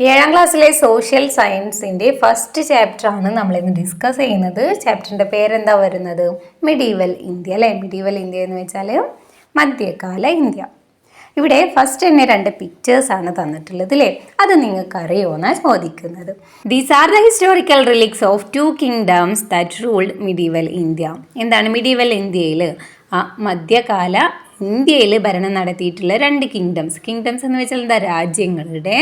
ഏഴാം ക്ലാസ്സിലെ സോഷ്യൽ സയൻസിൻ്റെ ഫസ്റ്റ് ചാപ്റ്ററാണ് നമ്മളിന്ന് ഡിസ്കസ് ചെയ്യുന്നത്. ചാപ്റ്ററിൻ്റെ പേരെന്താ വരുന്നത്? മിഡീവൽ ഇന്ത്യ അല്ലേ? മിഡീവൽ ഇന്ത്യ എന്ന് വെച്ചാൽ മധ്യകാല ഇന്ത്യ. ഇവിടെ ഫസ്റ്റ് തന്നെ 2 പിക്ചേഴ്സാണ് തന്നിട്ടുള്ളത് അല്ലേ? അത് നിങ്ങൾക്ക് അറിയുമോന്നാണ് ചോദിക്കുന്നത്. These are the historical relics of 2 kingdoms that ruled medieval India. എന്താണ് മിഡീവൽ ഇന്ത്യയിൽ? മധ്യകാല ഇന്ത്യയിൽ ഭരണം നടത്തിയിട്ടുള്ള 2 കിങ്ഡംസ് എന്ന് വെച്ചാൽ എന്താ? രാജ്യങ്ങളുടെ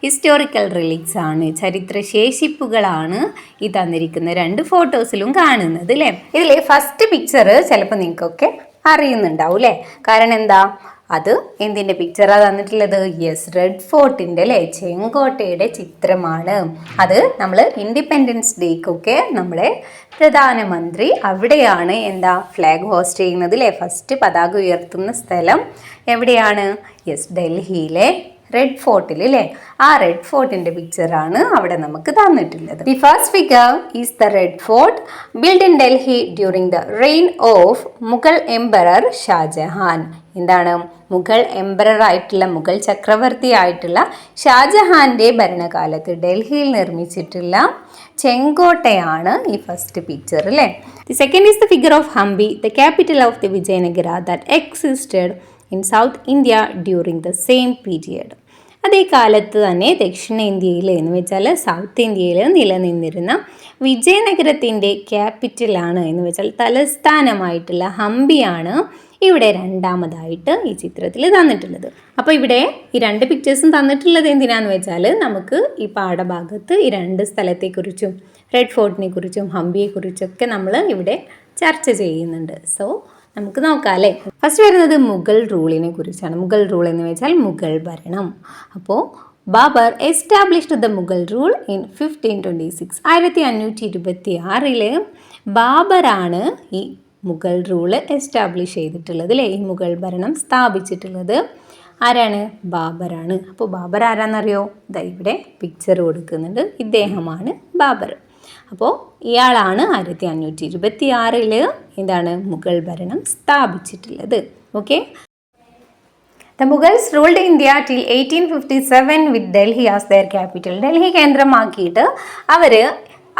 ഹിസ്റ്റോറിക്കൽ റിലിക്സ് ആണ്, ചരിത്ര ശേഷിപ്പുകളാണ് ഈ തന്നിരിക്കുന്ന 2 ഫോട്ടോസിലും കാണുന്നത് അല്ലേ? ഇതിൽ ഫസ്റ്റ് പിക്ചർ ചിലപ്പോൾ നിങ്ങൾക്കൊക്കെ അറിയുന്നുണ്ടാവും അല്ലേ? കാരണം എന്താ? അത് എന്തിൻ്റെ പിക്ചറാണ് തന്നിട്ടുള്ളത്? യെസ്, റെഡ് ഫോർട്ടിൻ്റെ അല്ലേ? ചെങ്കോട്ടയുടെ ചിത്രമാണ്. അത് നമ്മൾ ഇൻഡിപെൻഡൻസ് ഡേക്കൊക്കെ നമ്മുടെ പ്രധാനമന്ത്രി അവിടെയാണ് എന്താ ഫ്ലാഗ് ഹോസ്റ്റ് ചെയ്യുന്നത് അല്ലേ? ഫസ്റ്റ് പതാക ഉയർത്തുന്ന സ്ഥലം എവിടെയാണ്? യെസ്, ഡൽഹിയിലെ റെഡ് ഫോർട്ടിൽ അല്ലേ? ആ റെഡ് ഫോർട്ടിൻ്റെ പിക്ചറാണ് അവിടെ നമുക്ക് തന്നിട്ടുള്ളത്. The first figure is the Red Fort build in Delhi during the reign of Mughal emperor Shahjahan. എന്താണ്? മുഗൾ എംപറർ ആയിട്ടുള്ള, മുഗൾ ചക്രവർത്തി ആയിട്ടുള്ള ഷാജഹാന്റെ ഭരണകാലത്ത് ഡൽഹിയിൽ നിർമ്മിച്ചിട്ടുള്ള ചെങ്കോട്ടയാണ് ഈ ഫസ്റ്റ് പിക്ചർ അല്ലേ? The second is the figure of Hampi, the capital of the Vijayanagara that existed in South India during the same period. അതേ കാലത്ത് തന്നെ ദക്ഷിണേന്ത്യയിൽ എന്ന് വെച്ചാൽ സൗത്ത് ഇന്ത്യയിൽ നിലനിന്നിരുന്ന വിജയനഗരത്തിൻ്റെ ക്യാപിറ്റലാണ് എന്ന് വെച്ചാൽ തലസ്ഥാനമായിട്ടുള്ള ഹംപിയാണ് ഇവിടെ രണ്ടാമതായിട്ട് ഈ ചിത്രത്തിൽ തന്നിട്ടുള്ളത്. അപ്പോൾ ഇവിടെ ഈ 2 പിക്ചേഴ്സും തന്നിട്ടുള്ളത് എന്തിനാന്ന് വെച്ചാൽ നമുക്ക് ഈ പാഠഭാഗത്ത് ഈ 2 സ്ഥലത്തെക്കുറിച്ചും റെഡ് ഫോർട്ടിനെ കുറിച്ചും ഹംപിയെക്കുറിച്ചൊക്കെ നമ്മൾ ഇവിടെ ചർച്ച ചെയ്യുന്നുണ്ട്. സോ നമുക്ക് നോക്കാം അല്ലേ? ഫസ്റ്റ് വരുന്നത് മുഗൾ റൂളിനെ കുറിച്ചാണ്. മുഗൾ റൂൾ എന്ന് വെച്ചാൽ മുഗൾ ഭരണം. അപ്പോൾ Babur established the Mughal rule in 1526. 1526 ബാബറാണ് ഈ മുഗൾ റൂള് എസ്റ്റാബ്ലിഷ് ചെയ്തിട്ടുള്ളത് അല്ലേ? ഈ മുഗൾ ഭരണം സ്ഥാപിച്ചിട്ടുള്ളത് ആരാണ്? ബാബറാണ്. അപ്പോൾ ബാബർ ആരാന്നറിയോ? ഇതാ ഇവിടെ പിക്ചർ കൊടുക്കുന്നുണ്ട്. ഇദ്ദേഹമാണ് ബാബർ. അപ്പോൾ ഇയാളാണ് 1526 എന്താണ് മുഗൾ ഭരണം സ്ഥാപിച്ചിട്ടുള്ളത്. Okay. The Mughals ruled India till 1857 with Delhi as their capital. Delhi കേന്ദ്രമാക്കിയിട്ട് അവർ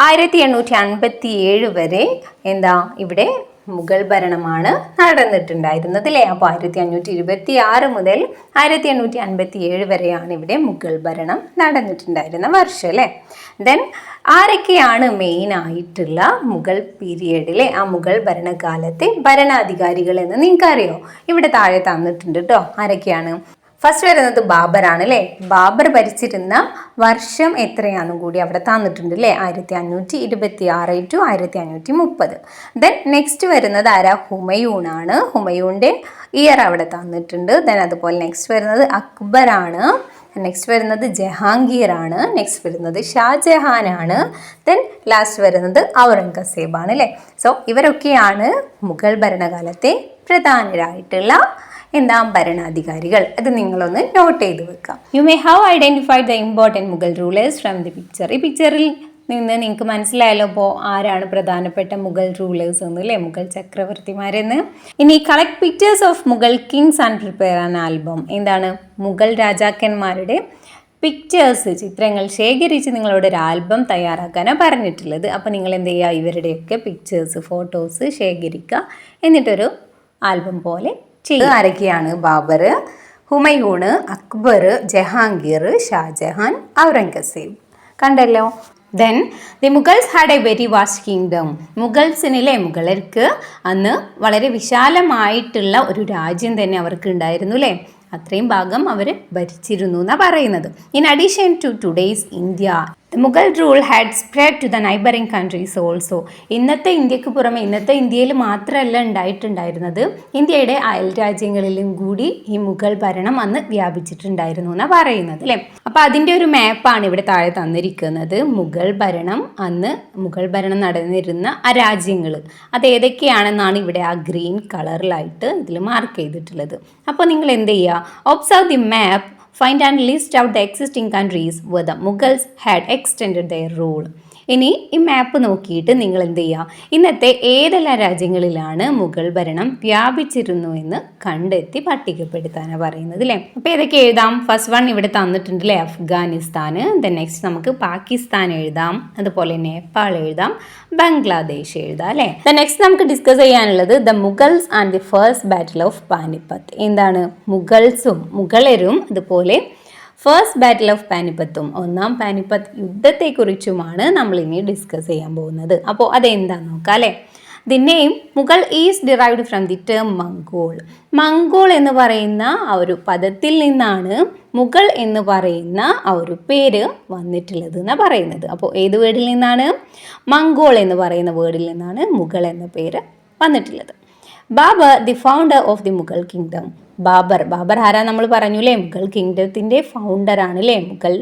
1857 വരെ എന്താ ഇവിടെ മുഗൾ ഭരണമാണ് നടന്നിട്ടുണ്ടായിരുന്നത് അല്ലേ? അപ്പോൾ 1526 മുതൽ 1857 വരെയാണ് ഇവിടെ മുഗൾ ഭരണം നടന്നിട്ടുണ്ടായിരുന്ന വർഷം അല്ലേ? ദെൻ ആരൊക്കെയാണ് മെയിൻ ആയിട്ടുള്ള മുഗൾ പീരിയഡിലെ ആ മുഗൾ ഭരണകാലത്തെ ഭരണാധികാരികൾ എന്ന് നിങ്ങൾക്കറിയോ? ഇവിടെ താഴെ തന്നിട്ടുണ്ട് കേട്ടോ. ആരൊക്കെയാണ്? ഫസ്റ്റ് വരുന്നത് ബാബറാണ് അല്ലേ? ബാബർ ഭരിച്ചിരുന്ന വർഷം എത്രയാണെന്നും കൂടി അവിടെ തന്നിട്ടുണ്ട് അല്ലേ? 1526 to 1530. ദെൻ നെക്സ്റ്റ് വരുന്നത് ആരാ? ഹുമയൂണാണ്. ഹുമയൂണിൻ്റെ ഇയർ അവിടെ തന്നിട്ടുണ്ട്. ദെൻ അതുപോലെ നെക്സ്റ്റ് വരുന്നത് അക്ബറാണ്. നെക്സ്റ്റ് വരുന്നത് ജഹാംഗീറാണ്. നെക്സ്റ്റ് വരുന്നത് ഷാജഹാനാണ്. ദെൻ ലാസ്റ്റ് വരുന്നത് ഔറംഗസേബാണ് അല്ലേ? സോ ഇവരൊക്കെയാണ് മുഗൾ ഭരണകാലത്തെ പ്രധാനരായിട്ടുള്ള എന്താ ഭരണാധികാരികൾ. അത് നിങ്ങളൊന്ന് നോട്ട് ചെയ്ത് വെക്കാം. You may have identified the important Mughal rulers from the picture. ഈ പിക്ചറിൽ നിന്ന് നിങ്ങൾക്ക് മനസ്സിലായല്ലോ ഇപ്പോൾ ആരാണ് പ്രധാനപ്പെട്ട മുഗൾ റൂളേഴ്സ് എന്ന് അല്ലേ? മുഗൾ ചക്രവർത്തിമാരെന്ന്. ഇനി collect pictures of Mughal Kings and prepare an album. എന്താണ്? മുഗൾ രാജാക്കന്മാരുടെ പിക്ചേഴ്സ്, ചിത്രങ്ങൾ ശേഖരിച്ച് നിങ്ങളോട് ഒരു ആൽബം തയ്യാറാക്കാനാണ് പറഞ്ഞിട്ടുള്ളത്. അപ്പോൾ നിങ്ങൾ എന്ത് ചെയ്യുക? ഇവരുടെയൊക്കെ പിക്ചേഴ്സ്, ഫോട്ടോസ് ശേഖരിക്കുക, എന്നിട്ടൊരു ആൽബം പോലെ ചെയ്യുക. ആരൊക്കെയാണ്? ബാബർ, ഹുമയൂണ്, അക്ബർ, ജഹാംഗീർ, ഷാജഹാൻ, ഔറംഗസേബ്. കണ്ടല്ലോ. Then the Mughals had a very vast kingdom. മുഗളർക്ക് അന്ന് വളരെ വിശാലമായിട്ടുള്ള ഒരു രാജ്യം തന്നെ അവർക്ക് ഉണ്ടായിരുന്നു അല്ലേ? അത്രയും ഭാഗം അവർ ഭരിച്ചിരുന്നു എന്നാണ് പറയുന്നത്. In addition to today's India, the Mughal rule had spread to the neighbouring countries also. ഇന്നത്തെ ഇന്ത്യക്ക് പുറമെ ഇന്നത്തെ ഇന്ത്യയിൽ മാത്രമല്ല ഉണ്ടായിട്ടുണ്ടായിരുന്നത്, ഇന്ത്യയുടെ അയൽ രാജ്യങ്ങളിലും കൂടി ഈ മുഗൾ ഭരണം അന്ന് വ്യാപിച്ചിട്ടുണ്ടായിരുന്നു എന്നാണ് പറയുന്നത് അല്ലേ? അപ്പോൾ അതിൻ്റെ ഒരു മാപ്പാണ് ഇവിടെ താഴെ തന്നിരിക്കുന്നത്. മുഗൾ ഭരണം നടന്നിരുന്ന ആ രാജ്യങ്ങൾ അത് ഏതൊക്കെയാണെന്നാണ് ഇവിടെ ആ ഗ്രീൻ കളറിലായിട്ട് ഇതിൽ മാർക്ക് ചെയ്തിട്ടുള്ളത്. അപ്പോൾ നിങ്ങൾ എന്ത് ചെയ്യുക? Observe the map Find and list out the existing countries where the Mughals had extended their rule. ഇനി ഈ മാപ്പ് നോക്കിയിട്ട് നിങ്ങൾ എന്ത് ചെയ്യുക, ഇന്നത്തെ ഏതെല്ലാം രാജ്യങ്ങളിലാണ് മുഗൾ ഭരണം വ്യാപിച്ചിരുന്നു എന്ന് കണ്ടെത്തി പട്ടികപ്പെടുത്താനാണ് പറയുന്നത് അല്ലേ. അപ്പോൾ ഏതൊക്കെ എഴുതാം? ഫസ്റ്റ് വൺ ഇവിടെ തന്നിട്ടുണ്ട് അല്ലേ, അഫ്ഗാനിസ്ഥാൻ. ദെൻ നെക്സ്റ്റ് നമുക്ക് പാകിസ്ഥാൻ എഴുതാം, അതുപോലെ നേപ്പാൾ എഴുതാം, ബംഗ്ലാദേശ് എഴുതാം അല്ലേ. ദെൻ നെക്സ്റ്റ് നമുക്ക് ഡിസ്കസ് ചെയ്യാനുള്ളത് the Mughals and the first battle of Panipat. എന്താണ്? മുഗളരും അതുപോലെ ഫസ്റ്റ് ബാറ്റിൽ ഓഫ് പാനിപ്പത്തും, ഒന്നാം പാനിപ്പത്ത് യുദ്ധത്തെക്കുറിച്ചുമാണ് നമ്മൾ ഇനി ഡിസ്കസ് ചെയ്യാൻ പോകുന്നത്. അപ്പോൾ അതെന്താണെന്ന് നോക്കാം അല്ലേ. The name Mughal is derived from the term Mongol. Mongol എന്ന് പറയുന്ന ആ ഒരു പദത്തിൽ നിന്നാണ് മുഗൾ എന്ന് പറയുന്ന ആ ഒരു പേര് വന്നിട്ടുള്ളത് എന്നാണ് പറയുന്നത്. അപ്പോൾ ഏത് വേർഡിൽ നിന്നാണ്? മംഗോൾ എന്ന് പറയുന്ന വേർഡിൽ നിന്നാണ് മുഗൾ എന്ന പേര് വന്നിട്ടുള്ളത്. Babur the founder of the Mughal kingdom. Babur ആരാ നമ്മൾ പറഞ്ഞു അല്ലേ, മുഗൾ കിങ്ഡത്തിൻ്റെ ഫൗണ്ടറാണ് അല്ലേ, മുഗൾ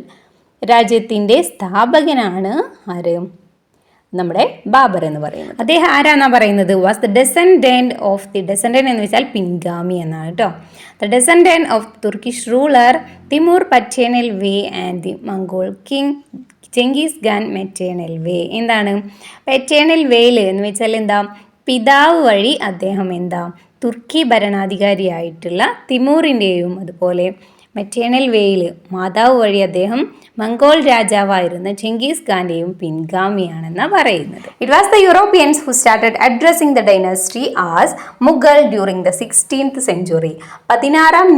രാജ്യത്തിൻ്റെ സ്ഥാപകനാണ് ആര്? നമ്മുടെ ബാബർ എന്ന് പറയുന്നത്. അദ്ദേഹം ആരാന്നാ പറയുന്നത്? Was the descendant of the, descendant എന്ന് വെച്ചാൽ പിൻഗാമി എന്നാണ് കേട്ടോ. The descendant of Turkish ruler Timur paternal way and the Mongol king Genghis Khan maternal way. എന്താണ് പെറ്റേണൽ വേയിൽ എന്ന് വെച്ചാൽ എന്താ? പിതാവ് വഴി അദ്ദേഹം എന്താ തുർക്കി ഭരണാധികാരിയായിട്ടുള്ള തിമൂറിൻ്റെയും അതുപോലെ മെറ്റേണൽ വേയിൽ മാതാവ് വഴി അദ്ദേഹം മംഗോൾ രാജാവായിരുന്ന ചെങ്കിസ് ഖാന്റെയും പിൻഗാമിയാണെന്നാണ് പറയുന്നത്. It was the Europeans who started addressing the dynasty as Mughal during the 16th century. 16ാം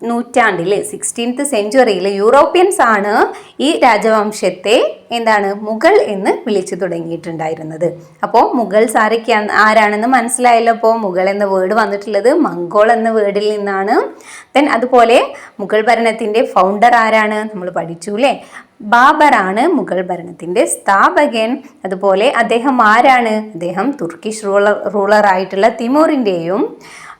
നൂറ്റാണ്ടിൽ 16th സെഞ്ച്വറിയിൽ യൂറോപ്യൻസ് ആണ് ഈ രാജവംശത്തെ എന്താണ് മുഗൾ എന്ന് വിളിച്ചു തുടങ്ങിയിട്ടുണ്ടായിരുന്നത്. അപ്പോൾ മുഗൾസ് ആരാണെന്ന് മനസ്സിലായല്ലോ. അപ്പോൾ മുഗൾ എന്ന വേർഡ് വന്നിട്ടുള്ളത് മംഗോൾ എന്ന വേർഡിൽ നിന്നാണ്. ദെൻ അതുപോലെ മുഗൾ ഭരണത്തിൻ്റെ ഫൗണ്ടർ ആരാണ്? നമ്മൾ പഠിച്ചു അല്ലേ, ബാബറാണ് മുഗൾ ഭരണത്തിൻ്റെ സ്ഥാപകൻ. അതുപോലെ അദ്ദേഹം ആരാണ്? അദ്ദേഹം തുർക്കിഷ് റൂളർ ആയിട്ടുള്ള തിമൂറിൻ്റെയും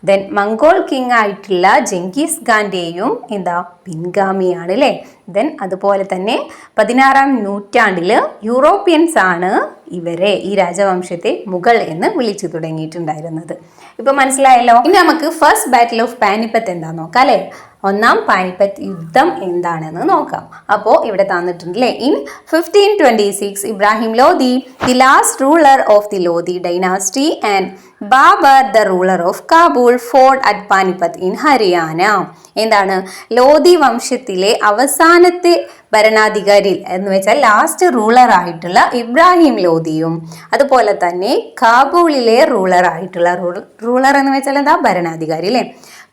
ദെൻ മംഗോൾ കിങ് ആയിട്ടുള്ള ജെങ്കിസ് ഖാന്റെയും എന്താ പിൻഗാമിയാണ് അല്ലേ. ദെൻ അതുപോലെ തന്നെ 16ാം നൂറ്റാണ്ടിൽ യൂറോപ്യൻസ് ആണ് ഇവരെ, ഈ രാജവംശത്തെ മുഗൾ എന്ന് വിളിച്ചു തുടങ്ങിയിട്ടുണ്ടായിരുന്നത്. ഇപ്പൊ മനസ്സിലായല്ലോ. ഇനി നമുക്ക് ഫസ്റ്റ് ബാറ്റിൽ ഓഫ് പാനിപ്പത്ത് എന്താന്ന് നോക്കാം അല്ലേ. ഒന്നാം പാനിപ്പത്ത് യുദ്ധം എന്താണെന്ന് നോക്കാം. അപ്പോൾ ഇവിടെ തന്നിട്ടുണ്ടല്ലേ. In 1526 Ibrahim Lodhi the last ruler of the Lodhi dynasty and Babur the ruler of Kabul fort at Panipat in Haryana. എന്താണ്? ലോധി വംശത്തിലെ അവസാനത്തെ ഭരണാധികാരി എന്ന് വെച്ചാൽ ലാസ്റ്റ് റൂളർ ആയിട്ടുള്ള ഇബ്രാഹിം ലോധിയും അതുപോലെ തന്നെ കാബൂളിലെ റൂളർ ആയിട്ടുള്ള റൂളർ എന്ന് വെച്ചാൽ എന്താ? ഭരണാധികാരി അല്ലേ.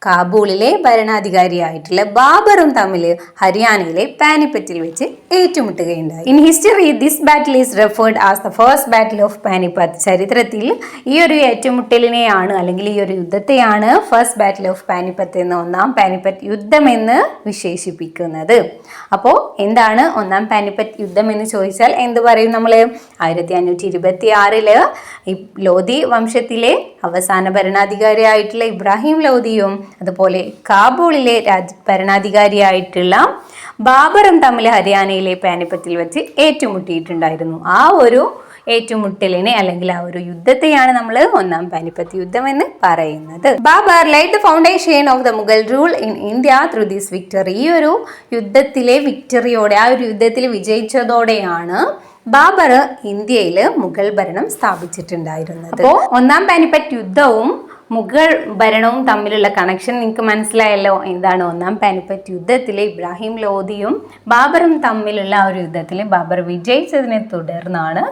കാബൂളിലെ ഭരണാധികാരിയായിട്ടുള്ള ബാബറും തമ്മിൽ ഹരിയാനയിലെ പാനിപ്പറ്റിൽ വെച്ച് ഏറ്റുമുട്ടുകയുണ്ടായി. In history this battle is referred as the first battle of Panipat. ചരിത്രത്തിൽ ഈ ഒരു ഏറ്റുമുട്ടലിനെയാണ് അല്ലെങ്കിൽ ഈ ഒരു യുദ്ധത്തെയാണ് ഫസ്റ്റ് ബാറ്റിൽ ഓഫ് പാനിപ്പത്ത് എന്ന്, ഒന്നാം പാനിപ്പത്ത് യുദ്ധം എന്ന് വിശേഷിപ്പിക്കുന്നത്. അപ്പോൾ എന്താണ് ഒന്നാം പാനിപ്പത്ത് യുദ്ധം എന്ന് ചോദിച്ചാൽ എന്ത് പറയും നമ്മൾ? 1526 ഈ ലോധി വംശത്തിലെ അവസാന ഭരണാധികാരിയായിട്ടുള്ള ഇബ്രാഹിം ലോധിയും അതുപോലെ കാബൂളിലെ ഭരണാധികാരിയായിട്ടുള്ള ബാബറും തമ്മിൽ ഹരിയാനയിലെ പാനിപ്പത്തിൽ വെച്ച് ഏറ്റുമുട്ടിയിട്ടുണ്ടായിരുന്നു. ആ ഒരു ഏറ്റുമുട്ടലിനെ അല്ലെങ്കിൽ ആ ഒരു യുദ്ധത്തെയാണ് നമ്മൾ ഒന്നാം പാനിപ്പത്ത് യുദ്ധം എന്ന് പറയുന്നത്. Babur laid the foundation of the Mughal rule in India through this victory. ഈ ഒരു യുദ്ധത്തിലെ വിക്ടറിയോടെ, ആ ഒരു യുദ്ധത്തിൽ വിജയിച്ചതോടെയാണ് ബാബർ ഇന്ത്യയിൽ മുഗൾ ഭരണം സ്ഥാപിച്ചിട്ടുണ്ടായിരുന്നത്. അപ്പോൾ ഒന്നാം പാനിപ്പറ്റ് യുദ്ധവും മുഗൾ ഭരണവും തമ്മിലുള്ള കണക്ഷൻ നിങ്ങൾക്ക് മനസ്സിലായല്ലോ. എന്താണ്? ഒന്നാം പാനിപ്പറ്റ് യുദ്ധത്തിൽ ഇബ്രാഹിം ലോധിയും ബാബറും തമ്മിലുള്ള ആ ഒരു യുദ്ധത്തിൽ ബാബർ വിജയിച്ചതിനെ തുടർന്നാണ്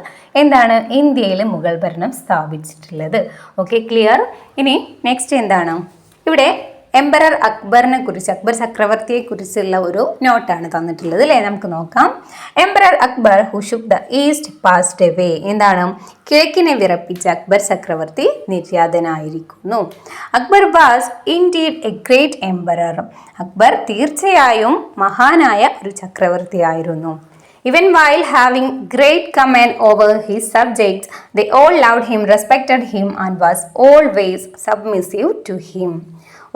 എന്താണ് ഇന്ത്യയിൽ മുഗൾ ഭരണം സ്ഥാപിച്ചിട്ടുള്ളത്. Okay, clear. ഇനി നെക്സ്റ്റ് എന്താണ്? ഇവിടെ എംപറർ അക്ബറിനെ കുറിച്ച്, അക്ബർ ചക്രവർത്തിയെ കുറിച്ചുള്ള ഒരു നോട്ടാണ് തന്നിട്ടുള്ളത് അല്ലേ. നമുക്ക് നോക്കാം. Emperor Akbar who shook the east passed away. എന്താണ്? കിഴക്കിനെ വിറപ്പിച്ച അക്ബർ ചക്രവർത്തി നിര്യാതനായിരിക്കുന്നു. Akbar was indeed a great emperor. Akbar തീർച്ചയായും മഹാനായ ഒരു ചക്രവർത്തിയായിരുന്നു. Even while having great command over his subjects, they all loved him, respected him and was always submissive to him.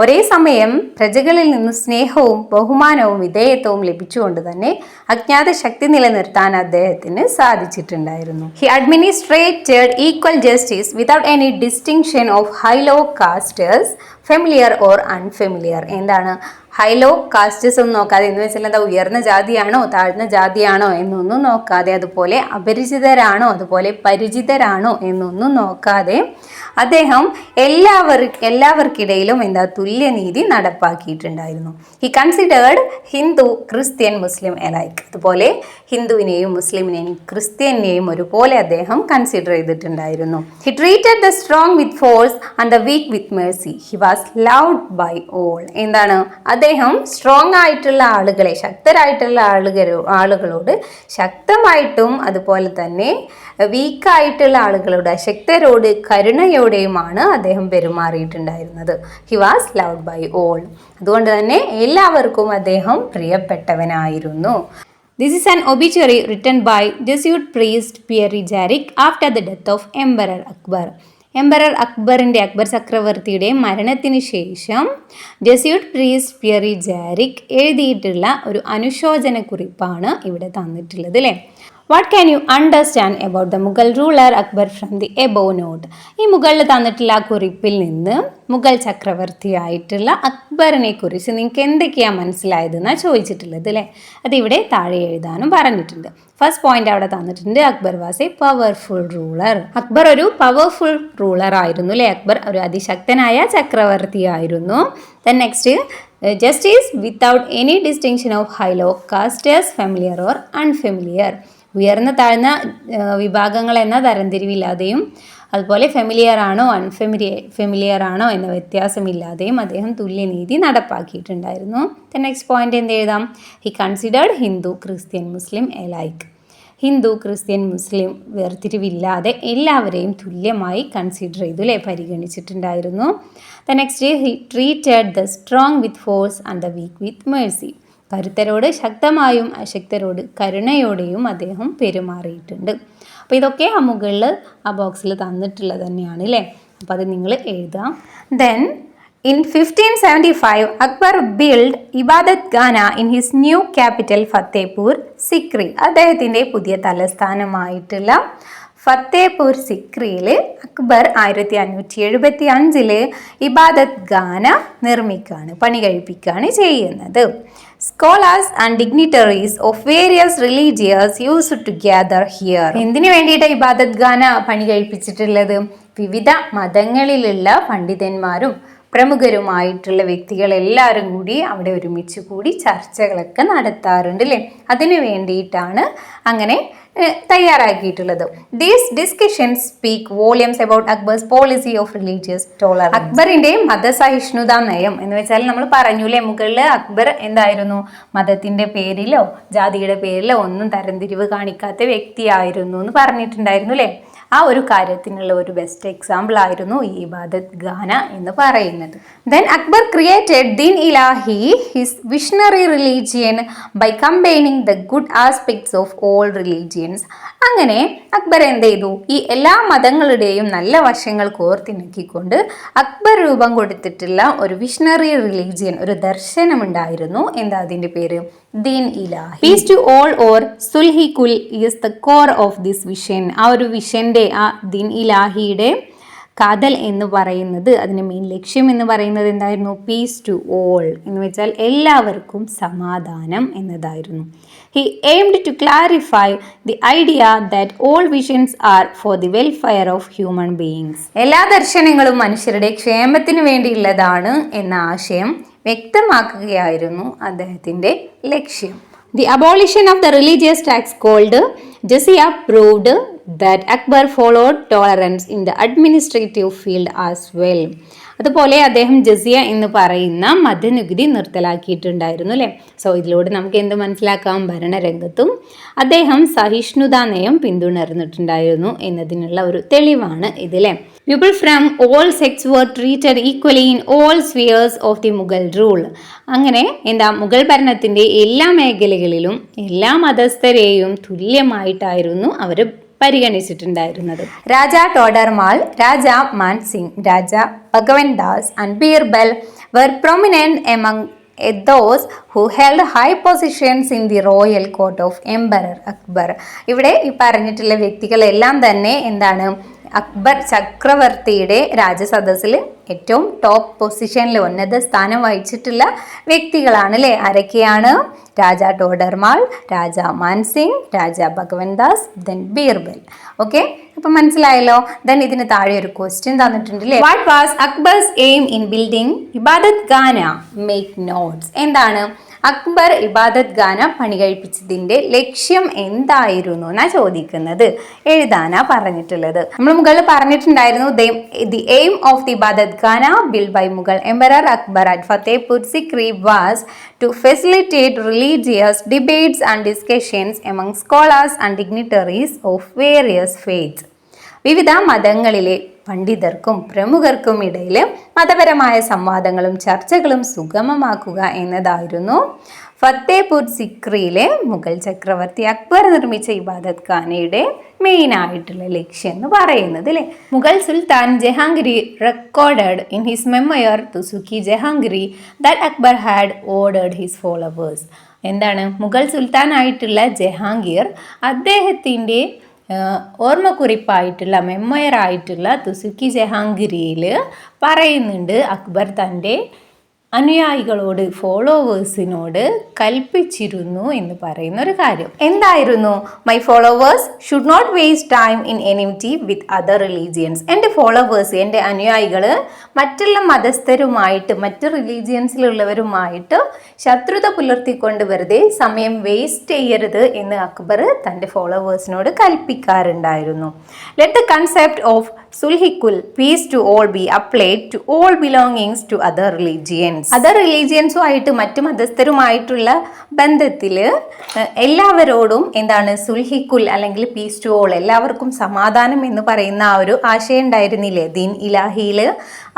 ഒരേ സമയം പ്രജകളിൽ നിന്ന് സ്നേഹവും ബഹുമാനവും വിധേയത്വവും ലഭിച്ചുകൊണ്ട് തന്നെ അജ്ഞാത ശക്തി നിലനിർത്താൻ അദ്ദേഹത്തിന് സാധിച്ചിട്ടുണ്ടായിരുന്നു. He administered equal justice without any distinction of high low castes familiar or unfamiliar. എന്താണ് ഹൈ ലോ കാസ്റ്റസ് ഒന്നും നോക്കാതെ, എന്ന് വെച്ചാൽ എന്താ ഉയർന്ന ജാതിയാണോ താഴ്ന്ന ജാതിയാണോ എന്നൊന്നും നോക്കാതെ, അതുപോലെ അപരിചിതരാണോ അതുപോലെ പരിചിതരാണോ എന്നൊന്നും നോക്കാതെ അദ്ദേഹം എല്ലാവർക്കിടയിലും എന്താ തുല്യനീതി നടപ്പാക്കിയിട്ടുണ്ടായിരുന്നു. He considered Hindu Christian Muslim alike. അതുപോലെ ഹിന്ദുവിനെയും മുസ്ലിമിനെയും ക്രിസ്ത്യനെയും ഒരുപോലെ അദ്ദേഹം കൺസിഡർ ചെയ്തിട്ടുണ്ടായിരുന്നു. He treated the strong with force and the weak with mercy. He was loved by all. എന്താണ് അദ്ദേഹം സ്ട്രോങ് ആയിട്ടുള്ള ആളുകളെ, ശക്തരായിട്ടുള്ള ആളുകളോട് ശക്തമായിട്ടും അതുപോലെ തന്നെ വീക്കായിട്ടുള്ള ആളുകളോട് അശക്തരോട് കരുണയോടെയുമാണ് അദ്ദേഹം പെരുമാറിയിട്ടുണ്ടായിരുന്നത്. He was loved by all. അതുകൊണ്ട് തന്നെ എല്ലാവർക്കും അദ്ദേഹം പ്രിയപ്പെട്ടവനായിരുന്നു. This is an obituary written by Jesuit priest Pierre Jarrick after the death of Emperor Akbar. Akbar ചക്രവർത്തിയുടെ മരണത്തിന് ശേഷം ജെസ്യൂട്ട് പ്രീസ്റ്റ് പിയറി ജാരിക് എഴുതിയിട്ടുള്ള ഒരു അനുശോചന കുറിപ്പാണ് ഇവിടെ തന്നിട്ടുള്ളത് അല്ലേ. What can you understand about the Mughal ruler Akbar from the above note. ഈ മുകളിൽ തന്നിട്ടുള്ള ആ കുറിപ്പിൽ നിന്ന് മുഗൾ ചക്രവർത്തിയായിട്ടുള്ള അക്ബറിനെ കുറിച്ച് നിങ്ങൾക്ക് എന്തൊക്കെയാണ് മനസ്സിലായതെന്നാണ് ചോദിച്ചിട്ടുള്ളത് അല്ലേ. അതിവിടെ താഴെ എഴുതാനും പറഞ്ഞിട്ടുണ്ട്. ഫസ്റ്റ് പോയിന്റ് അവിടെ തന്നിട്ടുണ്ട്, Akbar was a powerful ruler. Akbar ഒരു പവർഫുൾ റൂളർ ആയിരുന്നു അല്ലേ. അക്ബർ ഒരു അതിശക്തനായ ചക്രവർത്തിയായിരുന്നു. Then next, justice without any distinction of high low castes familiar or unfamiliar. ഉയർന്ന താഴ്ന്ന വിഭാഗങ്ങൾ എന്ന തരംതിരിവില്ലാതെയും അതുപോലെ ഫെമിലിയർ ആണോ ഫെമിലിയർ ആണോ എന്ന വ്യത്യാസമില്ലാതെയും അദ്ദേഹം തുല്യനീതി നടപ്പാക്കിയിട്ടുണ്ടായിരുന്നു. നെക്സ്റ്റ് പോയിന്റ് എന്ത് എഴുതാം? He considered Hindu Christian Muslim alike. Hindu Christian Muslim വേർതിരിവില്ലാതെ എല്ലാവരെയും തുല്യമായി കൺസിഡർ ചെയ്തു അല്ലേ, പരിഗണിച്ചിട്ടുണ്ടായിരുന്നു. Next, he treated the strong with force and the weak with mercy. കരുത്തരോട് ശക്തമായും അശക്തരോട് കരുണയോടെയും അദ്ദേഹം പെരുമാറിയിട്ടുണ്ട്. അപ്പോൾ ഇതൊക്കെ ആ മുകളിൽ ആ ബോക്സിൽ തന്നിട്ടുള്ളത് തന്നെയാണ് അല്ലേ. അപ്പോൾ അത് നിങ്ങൾ എഴുതാം. ദെൻ in 1575 Akbar built ഇബാദത്ത് ഖാന in his new capital Fatehpur Sikri. അദ്ദേഹത്തിൻ്റെ പുതിയ തലസ്ഥാനമായിട്ടുള്ള ഫത്തേപൂർ സിക്രിയിൽ അക്ബർ 1575 ഇബാദത്ത് ഖാന പണി കഴിപ്പിക്കുകയാണ് ചെയ്യുന്നത്. Scholars and dignitaries of various religious used to gather here. എന്തിനു വേണ്ടിയിട്ട് ഇബാദത്ത് ഖാന പണി കഴിപ്പിച്ചിട്ടുള്ളത്? വിവിധ മതങ്ങളിലുള്ള പണ്ഡിതന്മാരും പ്രമുഖരുമായിട്ടുള്ള വ്യക്തികളെല്ലാവരും കൂടി അവിടെ ഒരുമിച്ച് കൂടി ചർച്ചകളൊക്കെ നടത്താറുണ്ട് അല്ലേ. അതിനു വേണ്ടിയിട്ടാണ് അങ്ങനെ തയ്യാറാക്കിയിട്ടുള്ളത്. These discussions speak volumes about Akbar's policy of religious tolerance. അക്ബറിന്റെ മതസഹിഷ്ണുതാ നയം എന്ന് വെച്ചാൽ നമ്മൾ പറഞ്ഞൂലേ മുകളിൽ അക്ബർ എന്തായിരുന്നു, മതത്തിന്റെ പേരിലോ ജാതിയുടെ പേരിലോ ഒന്നും തരംതിരിവ് കാണിക്കാത്ത വ്യക്തിയായിരുന്നു എന്ന് പറഞ്ഞിട്ടുണ്ടായിരുന്നു അല്ലേ. ആ ഒരു കാര്യത്തിനുള്ള ഒരു ബെസ്റ്റ് എക്സാമ്പിൾ ആയിരുന്നു ഈ ഇബാദത്ത് ഖാന എന്ന് പറയുന്നത്. Then Akbar created Din Ilahi, his visionary religion, by combining the good aspects of all religions. അങ്ങനെ അക്ബർ എന്ത് ചെയ്തു? ഈ എല്ലാ മതങ്ങളുടെയും നല്ല വശങ്ങൾ കോർത്തിണക്കിക്കൊണ്ട് അക്ബർ രൂപം കൊടുത്തിട്ടുള്ള ഒരു വിഷണറി റിലീജിയൻ, ഒരു ദർശനമുണ്ടായിരുന്നു. എന്താ അതിൻ്റെ പേര്? ദീൻ ഇലാഹി. പീസ് ടു ഓൾ ഓർ സുൽഹി കുൽ is the core of this vision. ആ ഒരു വിഷന്റെ, ആ ദീൻ ഇലാഹിയുടെ കാതൽ എന്ന് പറയുന്നത്, അതിൻ്റെ മെയിൻ ലക്ഷ്യം എന്ന് പറയുന്നത് എന്തായിരുന്നു? പീസ് ടു ഓൾ എന്ന് വെച്ചാൽ എല്ലാവർക്കും സമാധാനം എന്നതായിരുന്നു. He aimed to clarify the idea that all visions are for the welfare of human beings. എല്ലാ ദർശനങ്ങളും മനുഷ്യരുടെ ക്ഷേമത്തിന് വേണ്ടിയുള്ളതാണ് എന്ന ആശയം വ്യക്തമാക്കുകയായിരുന്നു അദ്ദേഹത്തിൻ്റെ ലക്ഷ്യം. The abolition of the religious tax called jizya proved that Akbar followed tolerance in the administrative field as well. അതുപോലെ അദ്ദേഹം ജസിയ എന്ന് പറയുന്ന മതനികുതി നിർത്തലാക്കിയിട്ടുണ്ടായിരുന്നു അല്ലേ. സോ ഇതിലൂടെ നമുക്ക് എന്ത് മനസ്സിലാക്കാം? ഭരണരംഗത്തും അദ്ദേഹം സഹിഷ്ണുതാ നയം പിന്തുടർന്നിട്ടുണ്ടായിരുന്നു എന്നതിനുള്ള ഒരു തെളിവാണ് ഇതിലെ. People from all sects were treated equally in all spheres of the Mughal rule. അങ്ങനെ മുഗൾ ഭരണത്തിൻ്റെ എല്ലാ മേഖലകളിലും എല്ലാ മതസ്ഥരെയും തുല്യമായിട്ടായിരുന്നു അവർ പരിഗണിച്ചിട്ടുണ്ടായിരുന്നത്. രാജ ടോഡർമാൽ, രാജ മാൻസിംഗ്, രാജ ഭഗവൻ Das and Birbal were prominent among those who held high positions in the royal court of Emperor Akbar. ഇവിടെ ഈ പറഞ്ഞിട്ടുള്ള വ്യക്തികളെല്ലാം തന്നെ അക്ബർ ചക്രവർത്തിയുടെ രാജസദസ്സിൽ ഏറ്റവും ടോപ്പ് പൊസിഷനിൽ ഉന്നത സ്ഥാനം വഹിച്ചിട്ടുള്ള വ്യക്തികളാണ് അല്ലേ? ആരൊക്കെയാണ്? രാജ ടോഡർമാൾ, രാജ മാൻസിംഗ്, രാജ ഭഗവൻദാസ്, ദെൻ ബീർബൽ. ഓക്കെ, അപ്പൊ മനസ്സിലായല്ലോ. ദെൻ ഇതിന് താഴെ ഒരു ക്വസ്റ്റ്യൻ തന്നിട്ടുണ്ട് അല്ലേ. What was Akbar's aim in building Ibadat Khana? Make notes. എന്താണ് അക്ബർ ഇബാദത്ത് ഖാന പണി കഴിപ്പിച്ചതിന്റെ ലക്ഷ്യം എന്തായിരുന്നു എന്നാ ചോദിക്കുന്നത്. എഴുതാനാ പറഞ്ഞിട്ടുള്ളത്. നമ്മൾ മുകളിൽ പറഞ്ഞിട്ടുണ്ടായിരുന്നു the aim of the Ibadat Khana build by Mughal emperor Akbar at Fatehpur Sikri was to facilitate religious debates and discussions among scholars and dignitaries of various faiths. വിവിധ മതങ്ങളിലെ പണ്ഡിതർക്കും പ്രമുഖർക്കും ഇടയിൽ മതപരമായ സംവാദങ്ങളും ചർച്ചകളും സുഗമമാക്കുക എന്നതായിരുന്നു ഫത്തേപൂർ സിക്രിയിലെ മുഗൾ ചക്രവർത്തി അക്ബർ നിർമ്മിച്ച ഇബാദത്ത് ഖാനയുടെ മെയിൻ ആയിട്ടുള്ള ലക്ഷ്യം എന്ന് പറയുന്നത് അല്ലേ. Mughal sultan Jahangir recorded in his memoir Tuzuk-i-Jahangir that Akbar had ordered his followers. എന്താണ് മുഗൾ സുൽത്താൻ ആയിട്ടുള്ള ജഹാംഗീർ അദ്ദേഹത്തിൻ്റെ ഓർമ്മക്കുറിപ്പായിട്ടുള്ള മെമ്മോയർ ആയിട്ടുള്ള തുസുക്കി ജഹാംഗീരിയിൽ പറയുന്നുണ്ട് അക്ബർ തൻ്റെ അനുയായികളോട് ഫോളോവേഴ്സിനോട് കൽപ്പിച്ചിരുന്നു എന്ന് പറയുന്ന ഒരു കാര്യം. എന്തായിരുന്നു? My followers should not waste time in enmity with other religions. എൻ്റെ ഫോളോവേഴ്സ്, എൻ്റെ അനുയായികൾ മറ്റുള്ള മതസ്ഥരുമായിട്ട് മറ്റ് റിലീജിയൻസിലുള്ളവരുമായിട്ട് ശത്രുത പുലർത്തിക്കൊണ്ട് വെറുതെ സമയം വേസ്റ്റ് ചെയ്യരുത് എന്ന് അക്ബർ തൻ്റെ ഫോളോവേഴ്സിനോട് കൽപ്പിക്കാറുണ്ടായിരുന്നു. Let the concept of Sulh-i-kul peace to all be applied to all belongings to other religions. Other റിലീജിയൻസുമായിട്ട് മറ്റു മതസ്ഥരുമായിട്ടുള്ള ബന്ധത്തിൽ എല്ലാവരോടും എന്താണ് സുൽഹിക്കുൽ അല്ലെങ്കിൽ പീസ് ടു ഓൾ, എല്ലാവർക്കും സമാധാനം എന്ന് പറയുന്ന ആ ഒരു ആശയം ഉണ്ടായിരുന്നില്ലേ ദീൻ ഇലാഹിയിൽ?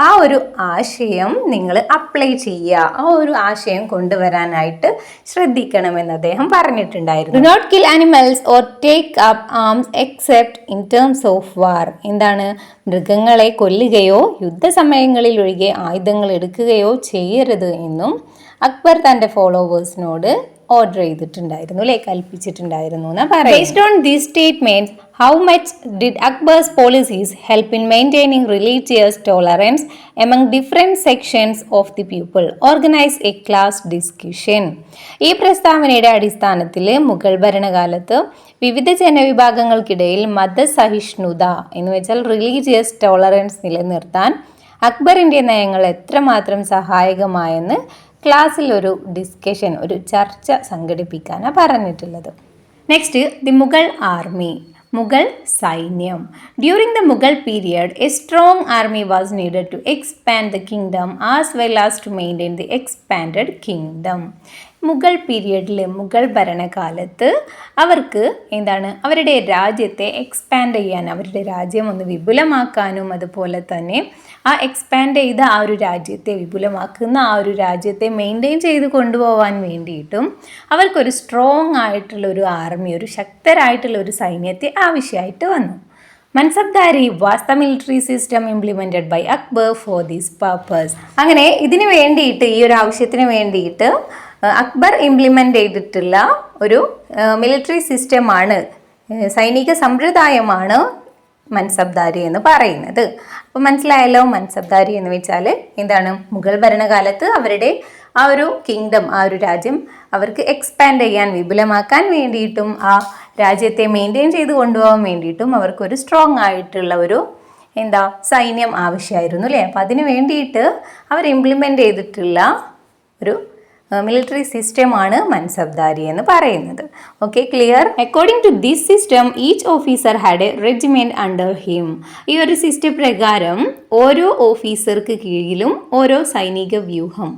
ആ ഒരു ആശയം നിങ്ങൾ അപ്ലൈ ചെയ്യുക, ആ ഒരു ആശയം കൊണ്ടുവരാനായിട്ട് ശ്രദ്ധിക്കണമെന്ന് അദ്ദേഹം പറഞ്ഞിട്ടുണ്ടായിരുന്നു. Do not kill animals or take up arms except in terms of war. എന്താണ്? മൃഗങ്ങളെ കൊല്ലുകയോ യുദ്ധസമയങ്ങളിൽ ഒഴികെ ആയുധങ്ങൾ എടുക്കുകയോ ചെയ്യരുത് എന്നും അക്ബർ തൻ്റെ ഫോളോവേഴ്സിനോട് ഓർഡർ ചെയ്തിട്ടുണ്ടായിരുന്നു അല്ലെ, കൽപ്പിച്ചിട്ടുണ്ടായിരുന്നു എന്നാ പറയുന്നത്. Based on these statements, how much did Akbar's policies help in maintaining religious tolerance among different sections of the people? Organize a class discussion. ഈ പ്രസ്താവനയുടെ അടിസ്ഥാനത്തിൽ മുഗൾ ഭരണകാലത്ത് വിവിധ ജനവിഭാഗങ്ങൾക്കിടയിൽ മതസഹിഷ്ണുത എന്ന് വെച്ചാൽ റിലീജിയസ് ടോളറൻസ് നിലനിർത്താൻ അക്ബറിൻ്റെ നയങ്ങൾ എത്രമാത്രം സഹായകമായെന്ന് ക്ലാസ്സിൽ ഒരു ഡിസ്കഷൻ, ഒരു ചർച്ച സംഘടിപ്പിക്കാനാണ് പറഞ്ഞിട്ടുള്ളത്. Next, the Mughal army. Mughal സൈന്യം. During the Mughal period a strong army was needed to expand the kingdom as well as to maintain the expanded kingdom. Mughal പീരിയഡിൽ, മുഗൾ ഭരണകാലത്ത് അവർക്ക് എന്താണ് അവരുടെ രാജ്യത്തെ എക്സ്പാൻഡ് ചെയ്യാൻ, അവരുടെ രാജ്യം ഒന്ന് വിപുലമാക്കാനും അതുപോലെ തന്നെ ആ എക്സ്പാൻഡ് ചെയ്ത ആ ഒരു രാജ്യത്തെ വിപുലമാക്കുന്ന ആ ഒരു രാജ്യത്തെ മെയിൻറ്റെയിൻ ചെയ്ത് കൊണ്ടുപോകാൻ വേണ്ടിയിട്ടും അവർക്കൊരു സ്ട്രോങ് ആയിട്ടുള്ള ഒരു ആർമി, ഒരു ശക്തരായിട്ടുള്ള ഒരു സൈന്യത്തെ ആവശ്യമായിട്ട് വന്നു. Mansabdari was the military system implemented by Akbar for this purpose. അങ്ങനെ ഇതിന് വേണ്ടിയിട്ട്, ഈ ഒരു ആവശ്യത്തിന് വേണ്ടിയിട്ട് അക്ബർ ഇംപ്ലിമെൻ്റ് ചെയ്തിട്ടുള്ള ഒരു മിലിറ്ററി സിസ്റ്റമാണ്, സൈനിക സമ്പ്രദായമാണ് മൻസബ്ദാരി എന്ന് പറയുന്നത്. അപ്പോൾ മനസ്സിലായല്ലോ, മൻസബ്ദാരി എന്ന് വെച്ചാൽ എന്താണ്? മുഗൾ ഭരണകാലത്ത് അവരുടെ ആ ഒരു കിങ്ഡം, ആ ഒരു രാജ്യം അവർക്ക് എക്സ്പാൻഡ് ചെയ്യാൻ, വിപുലമാക്കാൻ വേണ്ടിയിട്ടും ആ രാജ്യത്തെ മെയിൻറ്റെയിൻ ചെയ്ത് കൊണ്ടുപോകാൻ വേണ്ടിയിട്ടും അവർക്കൊരു സ്ട്രോങ് ആയിട്ടുള്ള ഒരു സൈന്യം ആവശ്യമായിരുന്നു അല്ലേ. അപ്പം അതിന് വേണ്ടിയിട്ട് അവർ ഇംപ്ലിമെൻ്റ് ചെയ്തിട്ടുള്ള ഒരു മിലിറ്ററി സിസ്റ്റമാണ് മൻസബ്ദാരി എന്ന് പറയുന്നത്. Okay, clear? According to this system each officer had a regiment under him. ഈ ഒരു സിസ്റ്റം പ്രകാരം ഓരോ ഓഫീസർക്ക് കീഴിലും ഓരോ സൈനിക വ്യൂഹം,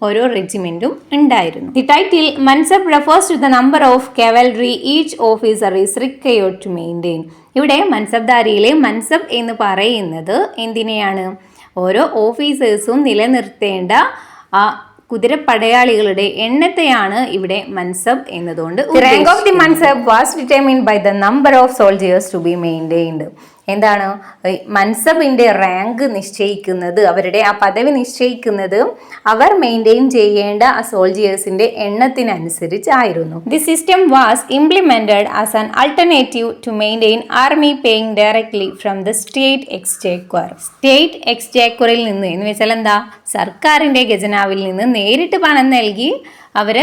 ഓരോ റെജിമെൻറ്റും ഉണ്ടായിരുന്നു. The title mansab refers to the number of cavalry each officer is required to maintain. ഇവിടെ മൻസബ്ദാരിയിലെ മൻസബ് എന്ന് പറയുന്നത് എന്തിനെയാണ്? ഓരോ ഓഫീസേഴ്സും നിലനിർത്തേണ്ട ആ കുതിരപ്പടയാളികളുടെ എണ്ണത്തെയാണ് ഇവിടെ മൻസബ് എന്നതുകൊണ്ട്. Rank of the mansab was determined by the number of soldiers to be maintained. എന്താണ് മൻസബിൻ്റെ റാങ്ക് നിശ്ചയിക്കുന്നത്, അവരുടെ ആ പദവി നിശ്ചയിക്കുന്നത് അവർ മെയിൻറ്റെയിൻ ചെയ്യേണ്ട ആ സോൾജിയേഴ്സിൻ്റെ എണ്ണത്തിനനുസരിച്ചായിരുന്നു. The system was implemented as an alternative to maintain army paying directly from the state exchequer. State എക്സ്ചേക്വറിൽ നിന്ന് എന്ന് വെച്ചാൽ എന്താ, സർക്കാരിൻ്റെ ഖജനാവിൽ നിന്ന് നേരിട്ട് പണം നൽകി അവർ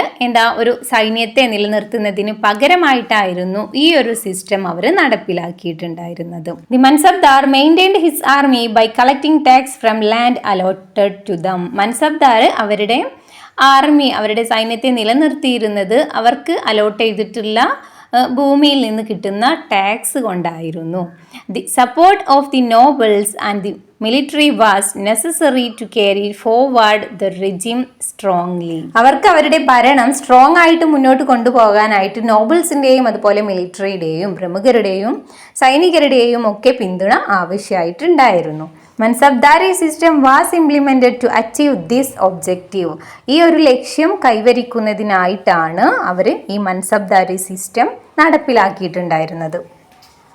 ഒരു സൈന്യത്തെ നിലനിർത്തുന്നതിന് പകരമായിട്ടായിരുന്നു ഈ ഒരു സിസ്റ്റം അവർ നടപ്പിലാക്കിയിട്ടുണ്ടായിരുന്നത്. The mansabdar maintained his army by collecting tax from land allotted to them. Mansabdar അവരുടെ ആർമി, അവരുടെ സൈന്യത്തെ നിലനിർത്തിയിരുന്നത് അവർക്ക് അലോട്ട് ചെയ്തിട്ടുള്ള ഭൂമിയിൽ നിന്ന് കിട്ടുന്ന ടാക്സ് കൊണ്ടായിരുന്നു. The support of the nobles and the military was necessary to carry forward the regime strongly. അവർക്ക് അവരുടെ ഭരണം സ്ട്രോങ് ആയിട്ട് മുന്നോട്ട് കൊണ്ടുപോകാനായിട്ട് നോബിൾസിൻ്റെയും അതുപോലെ മിലിറ്ററിയുടെയും പ്രമുഖരുടെയും സൈനികരുടെയും ഒക്കെ പിന്തുണ ആവശ്യമായിട്ടുണ്ടായിരുന്നു. Mansabdari system was implemented to achieve this objective. ഈ ഒരു ലക്ഷ്യം കൈവരിക്കുന്നതിനായിട്ടാണ് അവർ ഈ മൻസബ്ദാരി സിസ്റ്റം നടപ്പിലാക്കിയിട്ടുണ്ടായിരുന്നത്.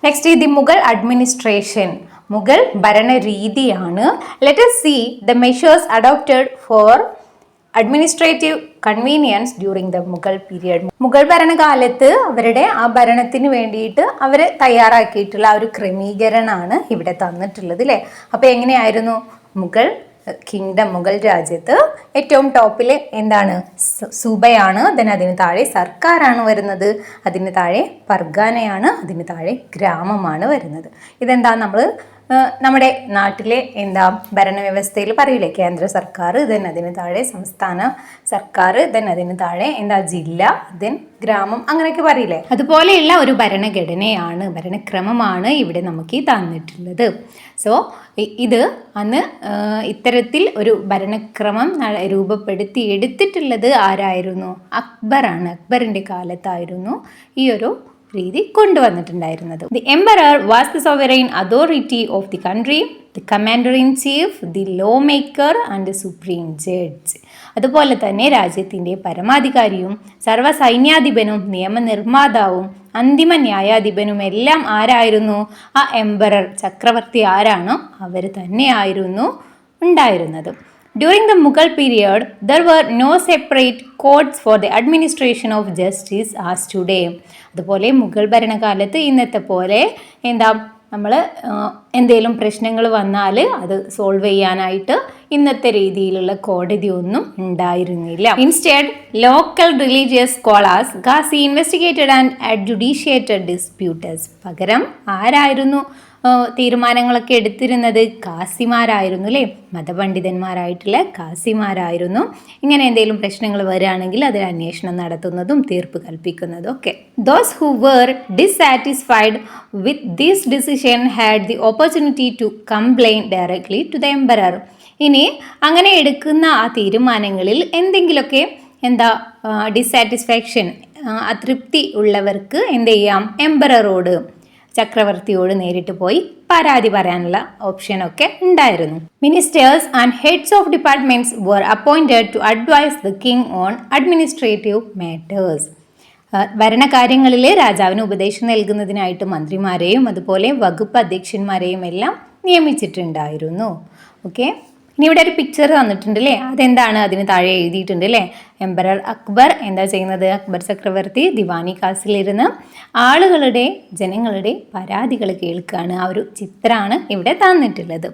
Next the Mughal administration. Mughal ഭരണരീതിയാണ്. Let us see the measures adopted for administrative convenience during the Mughal period. Mughal ഭരണകാലത്ത് അവരുടെ ആ ഭരണത്തിന് വേണ്ടിയിട്ട് അവർ തയ്യാറാക്കിയിട്ടുള്ള ആ ഒരു ക്രമീകരണമാണ് ഇവിടെ തന്നിട്ടുള്ളത് അല്ലേ. അപ്പോൾ എങ്ങനെയായിരുന്നു മുഗൾ കിങ്ഡം, മുഗൾ രാജ്യത്ത് ഏറ്റവും ടോപ്പിൽ എന്താണ്, സൂബയാണ്. ദെൻ അതിന് താഴെ സർക്കാരാണ് വരുന്നത്, അതിന് താഴെ പർഗാനയാണ്, അതിന് താഴെ ഗ്രാമമാണ് വരുന്നത്. ഇതെന്താ നമ്മൾ നമ്മുടെ നാട്ടിലെ ഭരണവ്യവസ്ഥയിൽ പറയില്ലേ, കേന്ദ്ര സർക്കാർ, ദെൻ അതിന് താഴെ സംസ്ഥാന സർക്കാർ, ദെൻ അതിന് താഴെ ജില്ല, ദെൻ ഗ്രാമം, അങ്ങനെയൊക്കെ പറയില്ലേ. അതുപോലെയുള്ള ഒരു ഭരണഘടനയാണ്, ഭരണക്രമമാണ് ഇവിടെ നമുക്ക് തന്നിട്ടുള്ളത്. സോ ഇത് അന്ന് ഇത്തരത്തിൽ ഒരു ഭരണക്രമം രൂപപ്പെടുത്തി എടുത്തിട്ടുള്ളത് ആരായിരുന്നു? അക്ബറാണ്. അക്ബറിൻ്റെ കാലത്തായിരുന്നു ഈ ഒരു രീതി കൊണ്ടുവന്നിട്ടുണ്ടായിരുന്നത്. The emperor was the sovereign authority of the country, the commander in chief, the law maker and the supreme judge. അതുപോലെ തന്നെ രാജ്യത്തിൻ്റെ പരമാധികാരിയും സർവ്വസൈന്യാധിപനും നിയമനിർമ്മാതാവും അന്തിമ ന്യായാധിപനും എല്ലാം ആരായിരുന്നു? ആ എംപറർ, ചക്രവർത്തി ആരാണോ അവർ തന്നെയായിരുന്നു ഉണ്ടായിരുന്നത്. During the Mughal period, there were no separate courts for the administration of justice as today. അതുപോലെ മുഗൾ ഭരണകാലത്ത് ഇന്നത്തെ പോലെ നമ്മൾ എന്തെങ്കിലും പ്രശ്നങ്ങൾ വന്നാൽ അത് സോൾവ് ചെയ്യാനായിട്ട് ഇന്നത്തെ രീതിയിലുള്ള കോടതി ഒന്നും ഉണ്ടായിരുന്നില്ല. Instead local religious scholars qazi investigated and adjudicated disputes. പകരം ആരായിരുന്നു തീരുമാനങ്ങളൊക്കെ എടുത്തിരുന്നത്? കാസിമാരായിരുന്നു അല്ലേ, മതപണ്ഡിതന്മാരായിട്ടുള്ള കാസിമാരായിരുന്നു. ഇങ്ങനെ എന്തെങ്കിലും പ്രശ്നങ്ങൾ വരികയാണെങ്കിൽ അതിൽ അന്വേഷണം നടത്തുന്നതും തീർപ്പ് കൽപ്പിക്കുന്നതും ഒക്കെ. Those who were dissatisfied with this decision had the opportunity to complain directly to the emperor. ഇനി അങ്ങനെ എടുക്കുന്ന ആ തീരുമാനങ്ങളിൽ എന്തെങ്കിലുമൊക്കെ ഡിസാറ്റിസ്ഫാക്ഷൻ, അതൃപ്തി ഉള്ളവർക്ക് എന്ത് ചെയ്യാം? എംപററോട്, ചക്രവർത്തിയോട് നേരിട്ട് പോയി പരാതി പറയാനുള്ള ഓപ്ഷനൊക്കെ ഉണ്ടായിരുന്നു. Ministers and heads of departments were appointed to advise the king on administrative matters. ഭരണകാര്യങ്ങളിൽ രാജാവിന് ഉപദേശം നൽകുന്നതിനായിട്ട് മന്ത്രിമാരെയും അതുപോലെ വകുപ്പ് അധ്യക്ഷന്മാരെയും എല്ലാം നിയമിച്ചിട്ടുണ്ടായിരുന്നു. ഓക്കെ, ഇനി ഇവിടെ ഒരു പിക്ചർ തന്നിട്ടുണ്ട് അല്ലേ, അതെന്താണ്? അതിന് താഴെ എഴുതിയിട്ടുണ്ട് അല്ലേ. എംപറർ അക്ബർ എന്താ ചെയ്യുന്നത്? അക്ബർ ചക്രവർത്തി ദിവാനി കാസിലിരുന്ന് ജനങ്ങളുടെ പരാതികൾ കേൾക്കുകയാണ്. ആ ഒരു ചിത്രമാണ് ഇവിടെ തന്നിട്ടുള്ളത്.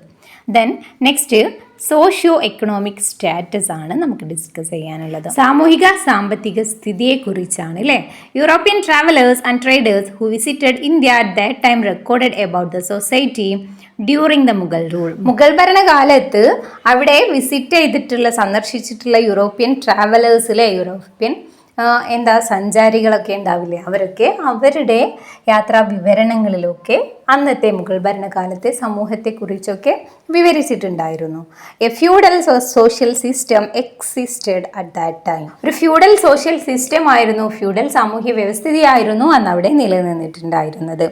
Then next socio economic status ആണ് നമുക്ക് ഡിസ്കസ് ചെയ്യാനുള്ളത്. സാമൂഹിക സാമ്പത്തിക സ്ഥിതിയെക്കുറിച്ചാണ് അല്ലേ. European travellers and traders who visited India at that time recorded about the society during the Mughal rule. Mughal ഭരണകാലത്ത് അവിടെ സന്ദർശിച്ചിട്ടുള്ള യൂറോപ്യൻ ട്രാവലേഴ്സിലെ യൂറോപ്യൻ സഞ്ചാരികളൊക്കെ ഉണ്ടാവില്ലേ, അവരൊക്കെ അവരുടെ യാത്രാ വിവരണങ്ങളിലൊക്കെ അന്നത്തെ മുഗൾ ഭരണകാലത്തെ സമൂഹത്തെക്കുറിച്ചൊക്കെ വിവരിച്ചിട്ടുണ്ടായിരുന്നു. A feudal social system existed at that time. ഒരു ഫ്യൂഡൽ സോഷ്യൽ സിസ്റ്റം ആയിരുന്നു, ഫ്യൂഡൽ സാമൂഹ്യ വ്യവസ്ഥിതിയായിരുന്നു അന്ന് അവിടെ നിലനിന്നിട്ടുണ്ടായിരുന്നത്.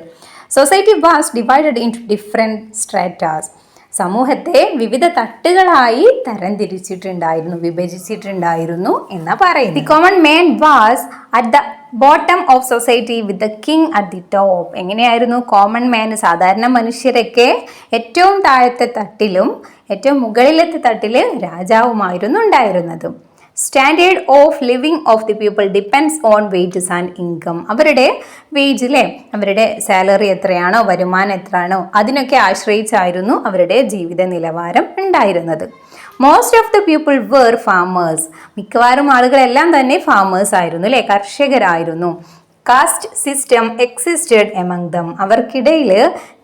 Society was divided into different strata. സമൂഹത്തെ വിവിധ തട്ടുകളായി തരംതിരിച്ചിട്ടുണ്ടായിരുന്നു, വിഭജിച്ചിട്ടുണ്ടായിരുന്നു എന്നാ പറയുന്നത്. The common man was at the bottom of society with the king at the top. എങ്ങനെയായിരുന്നു? കോമൺ മാൻ, സാധാരണ മനുഷ്യരൊക്കെ ഏറ്റവും താഴത്തെ തട്ടിലും ഏറ്റവും മുകളിലത്തെ തട്ടില് രാജാവുമായിരുന്നു ഉണ്ടായിരുന്നത്. Standard of living of the people depends on wages and income. അവരുടെ വേജിലെ അവരുടെ സാലറി എത്രയാണോ, വരുമാനം എത്രയാണോ, അതിനൊക്കെ ആശ്രയിച്ചായിരുന്നു അവരുടെ ജീവിത നിലവാരം ഉണ്ടായിരുന്നത്. Most of the people were farmers. മിക്കവാറും ആളുകളെല്ലാം തന്നെ ഫാമേഴ്സ് ആയിരുന്നു, അല്ലെ, കർഷകരായിരുന്നു. Caste system existed among them. അവർക്കിടയിൽ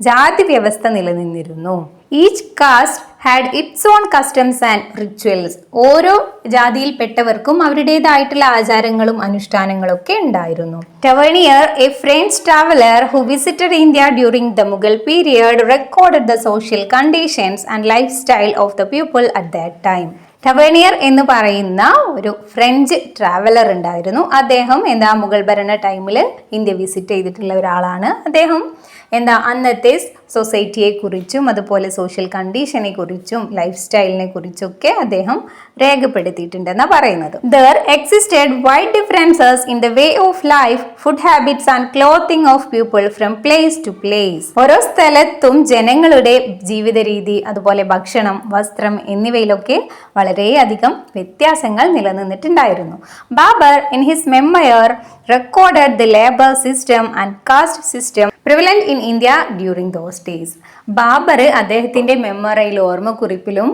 ജാതി വ്യവസ്ഥ നിലനിന്നിരുന്നു. Each caste had its own customs and rituals. ഓരോ ജാതിയിൽപ്പെട്ടവർക്കും അവരുടേതായിട്ടുള്ള ആചാരങ്ങളും അനുഷ്ഠാനങ്ങളും ഒക്കെ ഉണ്ടായിരുന്നു. Tavernier, a French traveller who visited India during the Mughal period, recorded the social conditions and life style of the people at that time. Tavernier എന്ന് പറയുന്ന ഒരു ഫ്രഞ്ച് ട്രാവലർ ഉണ്ടായിരുന്നു. അദ്ദേഹം മുഗൾ ഭരണ ടൈമിൽ ഇന്ത്യ വിസിറ്റ് ചെയ്തിട്ടുള്ള ഒരാളാണ്. അദ്ദേഹം അന്നത്തെ സൊസൈറ്റിയെ കുറിച്ചും അതുപോലെ സോഷ്യൽ കണ്ടീഷനെ കുറിച്ചും ലൈഫ് സ്റ്റൈലിനെ കുറിച്ചൊക്കെ അദ്ദേഹം രേഖപ്പെടുത്തിയിട്ടുണ്ടെന്നാണ് പറയുന്നത്. There existed wide differences in the way of life, food habits and clothing of people from place to place. ഓരോ സ്ഥലത്തും ജനങ്ങളുടെ ജീവിത രീതി, അതുപോലെ ഭക്ഷണം, വസ്ത്രം എന്നിവയിലൊക്കെ വളരെയധികം വ്യത്യാസങ്ങൾ നിലനിന്നിട്ടുണ്ടായിരുന്നു. Babur in his memoir recorded the labor system and caste system prevalent in India during those days. Babur അദ്ദേഹത്തിന്റെ മെമ്മറിയിൽ, ഓർമ്മക്കുറിപ്പിലും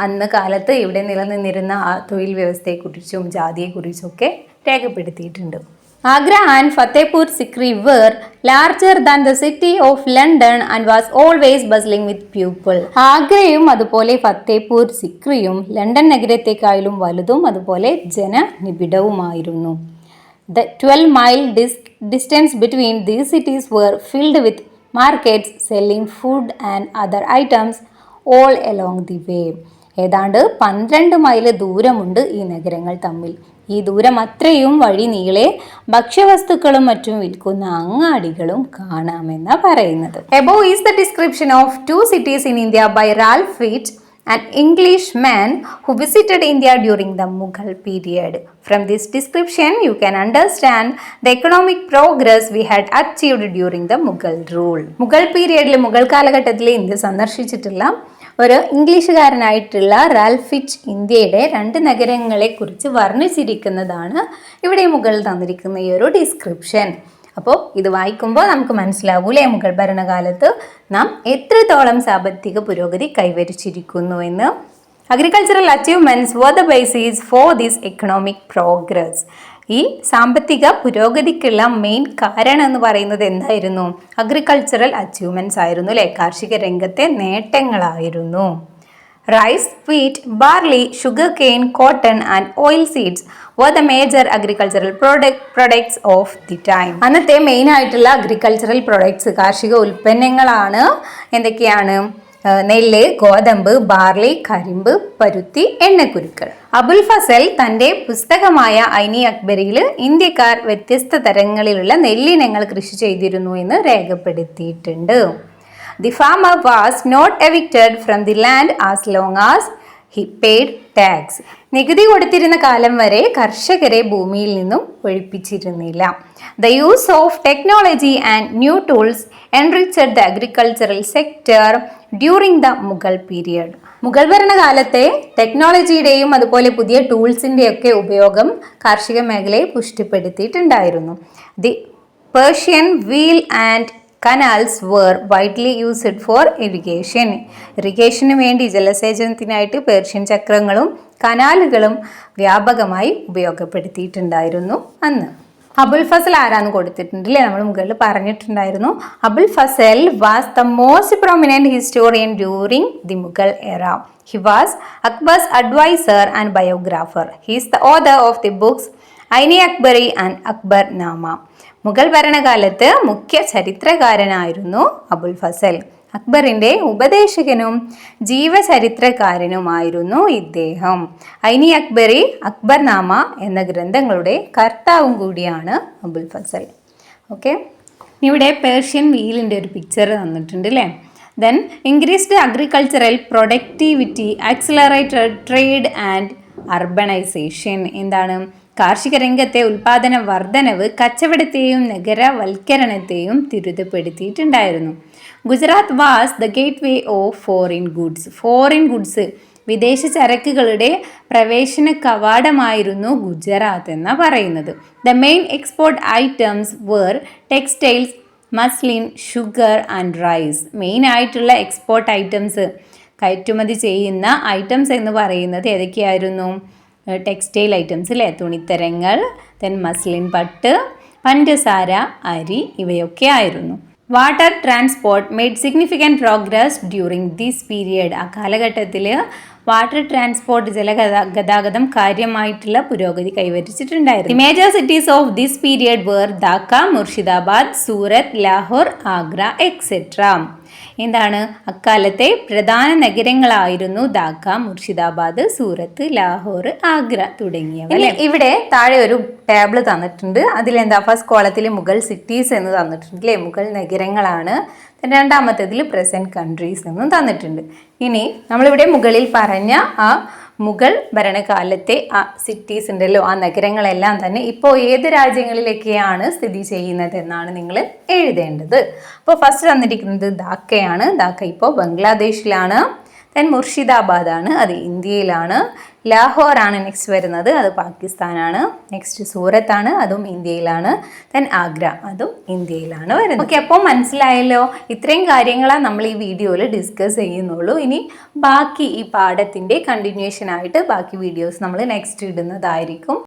അന്ന് കാലത്ത് ഇവിടെ നിലനിന്നിരുന്ന തൊഴിൽ വ്യവസ്ഥയെക്കുറിച്ചും ജാതിയെക്കുറിച്ചൊക്കെ രേഖപ്പെടുത്തിയിട്ടുണ്ട്. Agra and Fatehpur Sikri were larger than the city of London and was always bustling with people. ആഗ്രയും അതുപോലെ ഫത്തേപൂർ സിക്രിയും ലണ്ടൻ നഗരത്തെക്കാളും വലുതും അതുപോലെ ജനനിബിഡവുമായിരുന്നു. The 12-mile distance between these cities were filled with markets selling food and other items all along the way. ഏതാണ്ട് 12 mile ദൂരമുണ്ട് ഈ നഗരങ്ങൾ തമ്മിൽ. ഈ ദൂരം അത്രയും വഴി നീളെ ഭക്ഷ്യവസ്തുക്കളും മറ്റും വിൽക്കുന്ന അങ്ങാടികളും കാണാമെന്നാണ് പറയുന്നത്. Above is the description of two cities in India by Ralph Fitch, an Englishman who visited India during the Mughal period. From this description, you can understand the economic progress we had achieved during the Mughal rule. Mughal പീരിയഡിൽ, മുഗൾ കാലഘട്ടത്തിൽ India സന്ദർശിച്ചിട്ടുള്ള ഒരു ഇംഗ്ലീഷുകാരനായിട്ടുള്ള Ralph Fitch ഇന്ത്യയുടെ 2 നഗരങ്ങളെ കുറിച്ച് വർണ്ണിച്ചിരിക്കുന്നതാണ് ഇവിടെ മുകളിൽ തന്നിരിക്കുന്ന ഈ ഒരു ഡിസ്ക്രിപ്ഷൻ. അപ്പോൾ ഇത് വായിക്കുമ്പോൾ നമുക്ക് മനസ്സിലാവൂലേ മുഗൾ ഭരണകാലത്ത് നാം എത്രത്തോളം സാമ്പത്തിക പുരോഗതി കൈവരിച്ചിരിക്കുന്നു എന്ന്. Agricultural achievements were the basis for this economic progress. ഈ സാമ്പത്തിക പുരോഗതിക്കുള്ള മെയിൻ കാരണം എന്ന് പറയുന്നത് എന്തായിരുന്നു? അഗ്രികൾച്ചറൽ അച്ചീവ്മെന്റ്സ് ആയിരുന്നു, അല്ലെ, കാർഷിക രംഗത്തെ നേട്ടങ്ങളായിരുന്നു. Rice, wheat, barley, sugarcane, cotton and oil seeds were the major agricultural products of the time. അന്നത്തെ മെയിൻ ആയിട്ടുള്ള അഗ്രികൾച്ചറൽ പ്രൊഡക്ട്സ്, കാർഷിക ഉൽപ്പന്നങ്ങളാണ് എന്തൊക്കെയാണ്? നെല്ല്, ഗോതമ്പ്, ബാർലി, കരിമ്പ്, പരുത്തി, എണ്ണക്കുരുക്കൾ. അബുൽ ഫസൽ തന്റെ പുസ്തകമായ ഐനി അക്ബരിയിൽ ഇന്ത്യക്കാർ വ്യത്യസ്ത തരങ്ങളിലുള്ള നെല്ലിനങ്ങൾ കൃഷി ചെയ്തിരുന്നു എന്ന് രേഖപ്പെടുത്തിയിട്ടുണ്ട്. The farmer was not evicted from the land as long as he paid tax. നികുതി കൊടുത്തിരുന്ന കാലം വരെ കർഷകരെ ഭൂമിയിൽ നിന്നും ഒഴിപ്പിച്ചിരുന്നില്ല. The use of technology and new tools enriched the agricultural sector during the Mughal period. Mughal ഭരണകാലത്തെ ടെക്നോളജിയുടെയും അതുപോലെ പുതിയ ടൂൾസിൻ്റെയൊക്കെ ഉപയോഗം കാർഷിക മേഖലയെ പുഷ്ടിപ്പെടുത്തിയിട്ടുണ്ടായിരുന്നു. The Persian wheel and canals were widely used for irrigation. Irrigation വേണ്ടി, ജലസേചനത്തിനായിട്ട് പേർഷ്യൻ ചക്രങ്ങളും കനാലുകളും വ്യാപകമായി ഉപയോഗപ്പെടുത്തിയിട്ടുണ്ടായിരുന്നു അന്ന്. അബുൽ ഫസൽ ആരാന്ന് കൊടുത്തിട്ടുണ്ടല്ലേ, നമ്മൾ മുകളിൽ പറഞ്ഞിട്ടുണ്ടായിരുന്നു. Abul Fazl was the most prominent historian during the Mughal era. He was Akbar's adviser and biographer. He is the author of the books Ain-i Akbari and Akbar Nama. Mughal ഭരണകാലത്ത് മുഖ്യ ചരിത്രകാരനായിരുന്നു അബുൽ ഫസൽ. അക്ബറിന്റെ ഉപദേശകനും ജീവചരിത്രകാരനുമായിരുന്നു ഇദ്ദേഹം. ഐനി അക്ബറി, അക്ബർ നാമ എന്ന ഗ്രന്ഥങ്ങളുടെ കർത്താവും കൂടിയാണ് അബുൽ ഫസൽ. ഓക്കെ, ഇവിടെ പേർഷ്യൻ വീലിൻ്റെ ഒരു പിക്ചർ തന്നിട്ടുണ്ട് അല്ലേ. Then increased agricultural productivity, accelerated trade and urbanisation. എന്താണ്? കാർഷിക രംഗത്തെ ഉൽപാദന വർധനവ് കച്ചവടത്തെയും നഗരവൽക്കരണത്തെയും ത്വരിതപ്പെടുത്തിയിട്ടുണ്ടായിരുന്നു. Gujarat was the gateway of foreign goods വിദേശ ചരക്കുകളുടെ പ്രവേശന കവാടമായിരുന്നു ഗുജറാത്ത് എന്ന് പറയുന്നത്. The main export items were textiles, muslin, sugar and rice. Main ആയിട്ടുള്ള എക്സ്പോർട്ട് ഐറ്റംസ്, കയറ്റുമതി ചെയ്യുന്ന ഐറ്റംസ് എന്ന് പറയുന്നത് ഏതൊക്കെയായിരുന്നു? ടെക്സ്റ്റൈൽ ഐറ്റംസ് അല്ലേ, തുണിത്തരങ്ങൾ, ദെൻ മസ്ലിൻ പട്ട്, പഞ്ചസാര, അരി, ഇവയൊക്കെ ആയിരുന്നു. Water transport made significant progress during this period. ആ കാലഘട്ടത്തിൽ വാട്ടർ ട്രാൻസ്പോർട്ട്, ജലഗതാഗതം കാര്യമായിട്ടുള്ള പുരോഗതി കൈവരിച്ചിട്ടുണ്ടായിരുന്നു. The major cities of this period were Dhaka, Murshidabad, Surat, Lahore, Agra etcetera. എന്താണ്? അക്കാലത്തെ പ്രധാന നഗരങ്ങളായിരുന്നു ധാക്ക, മുർഷിദാബാദ്, സൂറത്ത്, ലാഹോർ, ആഗ്ര തുടങ്ങിയവ. ഇവിടെ താഴെ ഒരു ടേബിൾ തന്നിട്ടുണ്ട്. അതിലെന്താ? ഫസ്റ്റ് കോളത്തിൽ മുഗൾ സിറ്റീസ് എന്ന് തന്നിട്ടുണ്ട് അല്ലേ, മുഗൾ നഗരങ്ങളാണ്. രണ്ടാമത്തേതിൽ പ്രസന്റ് കൺട്രീസ് എന്നും തന്നിട്ടുണ്ട്. ഇനി നമ്മളിവിടെ മുകളിൽ പറഞ്ഞ ആ മുഗൾ ഭരണകാലത്തെ ആ സിറ്റീസ് ഉണ്ടല്ലോ, ആ നഗരങ്ങളെല്ലാം തന്നെ ഇപ്പോൾ ഏത് രാജ്യങ്ങളിലേക്കാണ് സ്ഥിതി ചെയ്യുന്നത് എന്നാണ് നിങ്ങൾ എഴുതേണ്ടത്. അപ്പോൾ ഫസ്റ്റ് തന്നിരിക്കുന്നത് ധാക്കയാണ്. ധാക്ക ഇപ്പോൾ ബംഗ്ലാദേശിലാണ്. ദെൻ മുർഷിദാബാദാണ്, അത് ഇന്ത്യയിലാണ്. ലാഹോറാണ് നെക്സ്റ്റ് വരുന്നത്, അത് പാകിസ്ഥാനാണ്. നെക്സ്റ്റ് സൂറത്താണ്, അതും ഇന്ത്യയിലാണ്. ദെൻ ആഗ്ര, അതും ഇന്ത്യയിലാണ് വരുന്നത്. ഓക്കെ, അപ്പോൾ മനസ്സിലായല്ലോ. ഇത്രയും കാര്യങ്ങളാണ് നമ്മൾ ഈ വീഡിയോയിൽ ഡിസ്കസ് ചെയ്യുന്നുള്ളൂ. ഇനി ബാക്കി ഈ പാഠത്തിൻ്റെ കണ്ടിന്യൂഷൻ ആയിട്ട് ബാക്കി വീഡിയോസ് നമ്മൾ നെക്സ്റ്റ് ഇടുന്നതായിരിക്കും.